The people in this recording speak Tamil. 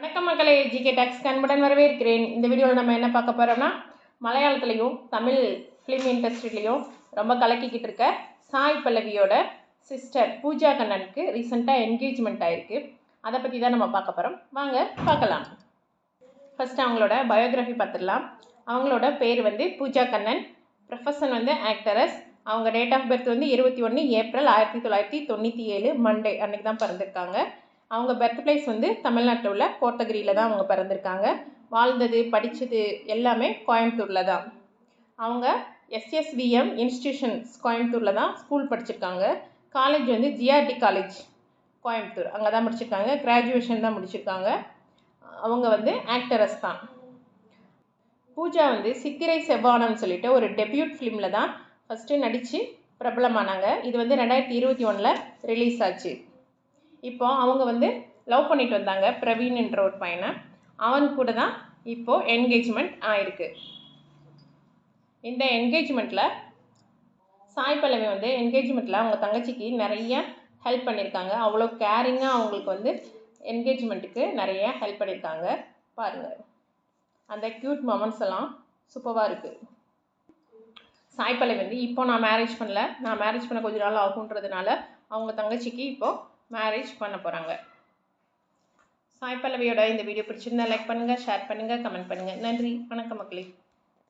வணக்கம் மக்களே, ஜிகே டாக்ஸ் அன்புடன் வரவேற்கிறேன். இந்த வீடியோவில் நம்ம என்ன பார்க்க போகிறோம்னா, மலையாளத்துலேயும் தமிழ் ஃபிலிம் இண்டஸ்ட்ரியிலையும் ரொம்ப கலக்கிக்கிட்டு இருக்க சாய் பல்லவியோட சிஸ்டர் பூஜா கண்ணனுக்கு ரீசெண்டாக என்கேஜ்மெண்ட் ஆகிருக்கு. அதை பற்றி தான் நம்ம பார்க்க போகிறோம். வாங்க பார்க்கலாம். ஃபஸ்ட்டு அவங்களோட பயோகிராஃபி பார்த்துடலாம். அவங்களோட பேர் பூஜா கண்ணன். Profession actress. அவங்க date of birth 21 April 1997 Monday அன்றைக்கி தான் பிறந்திருக்காங்க. அவங்க பர்த் பிளேஸ் தமிழ்நாட்டில் உள்ள கோத்தகிரியில் தான் அவங்க பிறந்திருக்காங்க. வாழ்ந்தது படித்தது எல்லாமே கோயம்புத்தூரில் தான். அவங்க எஸ்எஸ்விஎம் இன்ஸ்டிடியூஷன்ஸ் கோயம்புத்தூரில் தான் ஸ்கூல் படிச்சிருக்காங்க. காலேஜ் ஜிஆர்டி காலேஜ் கோயம்புத்தூர் அங்கே தான் முடிச்சிருக்காங்க. கிராஜுவேஷன் தான் முடிச்சிருக்காங்க. அவங்க ஆக்டரஸ் தான். பூஜா சித்திரை செவ்வானம்னு சொல்லிட்டு ஒரு டெபியூட் ஃபிலிமில் தான் ஃபஸ்ட்டு நடித்து பிரபலமானாங்க. இது 2021 ரிலீஸ் ஆச்சு. இப்போ அவங்க லவ் பண்ணிட்டு வந்தாங்க பிரவீன் என்ற ஒரு பையனை. அவன் கூட தான் இப்போது என்கேஜ்மெண்ட் ஆயிருக்கு. இந்த என்கேஜ்மெண்ட்டில் சாய் பல்லவி என்கேஜ்மெண்ட்டில் அவங்க தங்கச்சிக்கு நிறைய ஹெல்ப் பண்ணியிருக்காங்க. அவ்வளோ கேரிங்காக அவங்களுக்கு என்கேஜ்மெண்ட்டுக்கு நிறைய ஹெல்ப் பண்ணியிருக்காங்க. பாருங்கள், அந்த க்யூட் மொமெண்ட்ஸ் எல்லாம் சூப்பராக இருக்குது. சாய் பல்லவி இப்போ நான் மேரேஜ் பண்ண கொஞ்ச நாள் ஆகுன்றதுனால அவங்க தங்கச்சிக்கு இப்போது மேரேஜ் பண்ண போகிறாங்க. சாய் பல்லவியோட இந்த வீடியோ பிடிச்சிருந்தா லைக் பண்ணுங்கள், ஷேர் பண்ணுங்கள், கமெண்ட் பண்ணுங்கள். நன்றி, வணக்கம் மக்களே.